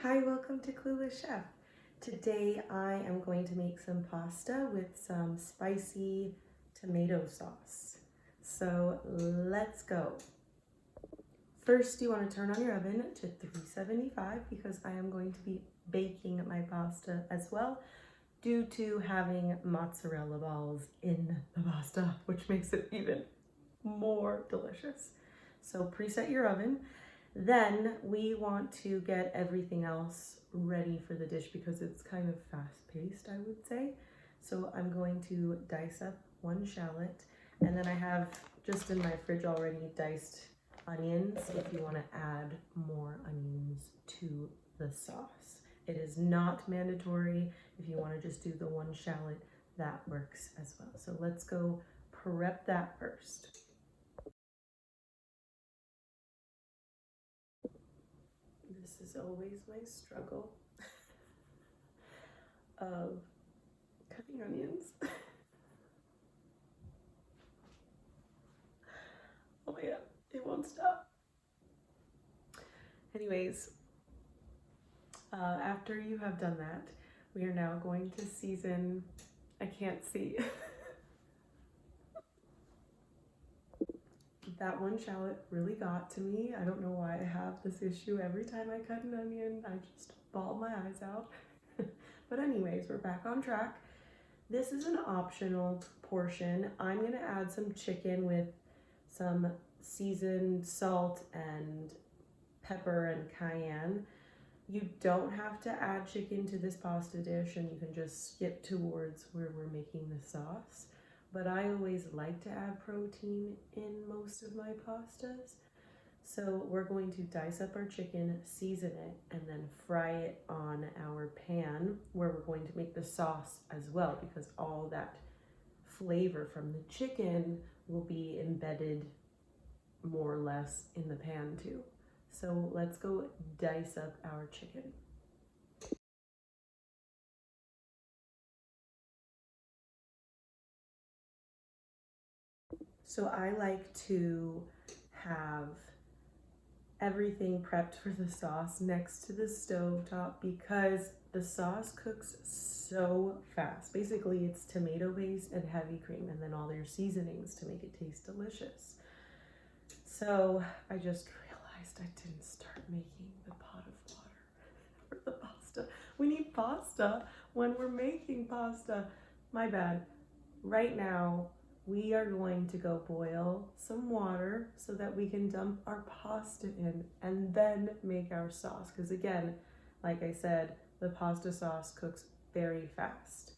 Hi, welcome to Clueless Chef. Today I am going to make some pasta with some spicy tomato sauce. So let's go. First, you want to turn on your oven to 375 because I am going to be baking my pasta as well due to having mozzarella balls in the pasta, which makes it even more delicious. So preset your oven. Then we want to get everything else ready for the dish because it's kind of fast-paced, I would say. So I'm going to dice up one shallot, and then I have just in my fridge already diced onions if you want to add more onions to the sauce. It is not mandatory. If you want to just do the one shallot, that works as well. So let's go prep that first. This is always my struggle of cutting onions. Oh my god, it won't stop. Anyways, after you have done that, we are now going to season, I can't see. That one shallot really got to me. I don't know why I have this issue every time I cut an onion. I just bawl my eyes out. But anyways, we're back on track. This is an optional portion. I'm gonna add some chicken with some seasoned salt and pepper and cayenne. You don't have to add chicken to this pasta dish, and you can just skip towards where we're making the sauce. But I always like to add protein in most of my pastas. So we're going to dice up our chicken, season it, and then fry it on our pan where we're going to make the sauce as well, because all that flavor from the chicken will be embedded more or less in the pan too. So let's go dice up our chicken. So I like to have everything prepped for the sauce next to the stove top because the sauce cooks so fast. Basically, it's tomato based and heavy cream, and then all your seasonings to make it taste delicious. So I just realized I didn't start making the pot of water for the pasta. We need pasta when we're making pasta. My bad. Right now, we are going to go boil some water so that we can dump our pasta in and then make our sauce. Because again, like I said, the pasta sauce cooks very fast.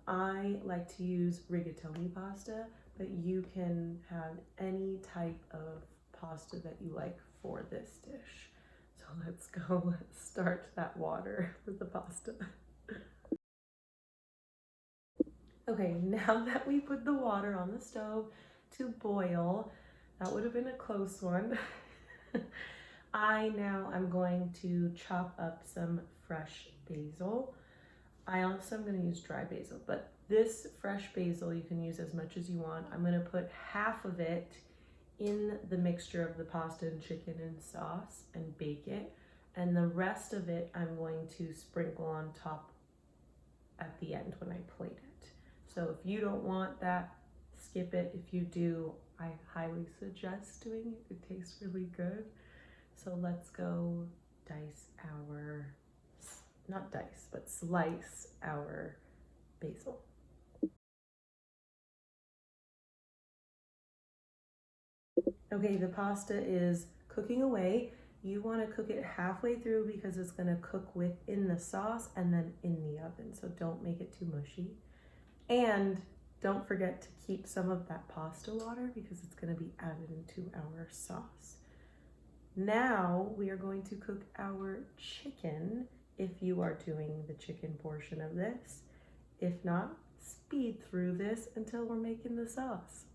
I like to use rigatoni pasta, but you can have any type of pasta that you like for this dish. So let's go start that water for the pasta. Okay, now that we put the water on the stove to boil, that would have been a close one. I'm going to chop up some fresh basil. I also am going to use dry basil, but this fresh basil you can use as much as you want. I'm going to put half of it in the mixture of the pasta and chicken and sauce and bake it. And the rest of it I'm going to sprinkle on top at the end when I plate it. So if you don't want that, skip it. If you do, I highly suggest doing it. It tastes really good. So let's go slice our basil. Okay, the pasta is cooking away. You want to cook it halfway through because it's going to cook within the sauce and then in the oven. So don't make it too mushy. And don't forget to keep some of that pasta water because it's going to be added into our sauce. Now we are going to cook our chicken if you are doing the chicken portion of this. If not, speed through this until we're making the sauce.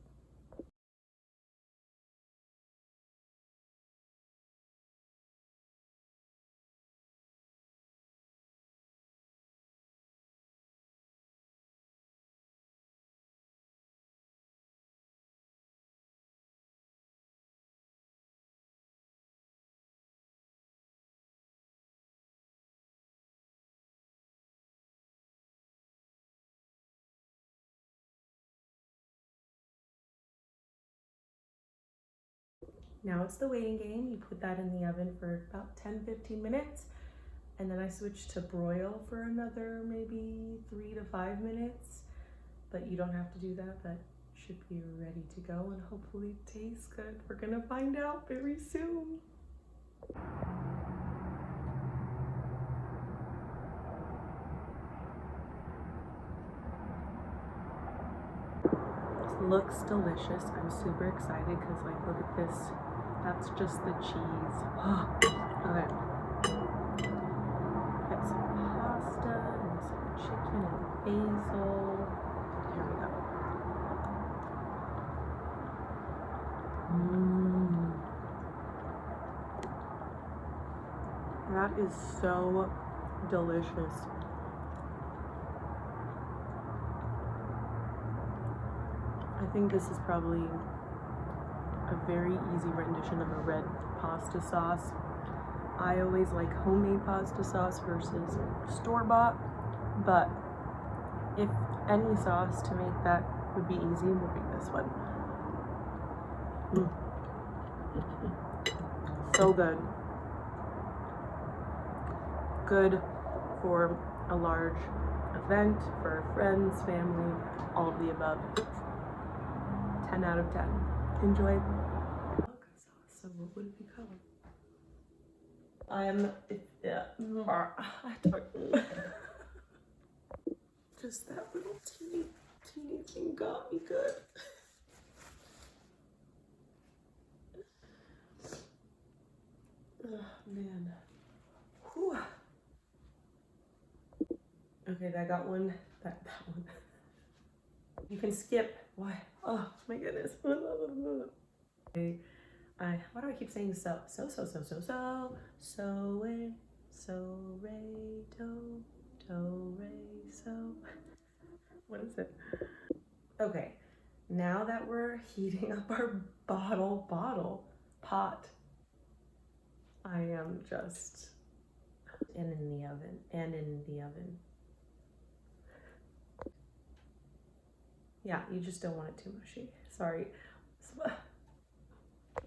Now it's the waiting game. You put that in the oven for about 10-15 minutes. And then I switch to broil for another maybe 3 to 5 minutes. But you don't have to do that. That should be ready to go and hopefully taste good. We're gonna find out very soon. Looks delicious. I'm super excited because, like, look at this. That's just the cheese. Okay. Get some pasta and some chicken and basil. Here we go. That is so delicious. I think this is probably a very easy rendition of a red pasta sauce. I always like homemade pasta sauce versus store-bought, but if any sauce to make that would be easy, would be this one. So good. Good for a large event, for friends, family, all of the above. 10 out of 10. Enjoy. So what would it be called? Just that little teeny thing got me good. Oh man. Whew. Okay, that got one. That one. You can skip. Why? Oh my goodness. Why do I keep saying so? So re do re so. What is it? Okay, now that we're heating up our pot, I am just in the oven. Yeah, you just don't want it too mushy. Sorry.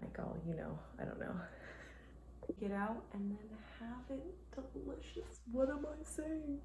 Like, oh, you know, I don't know. Get out and then have it delicious. What am I saying?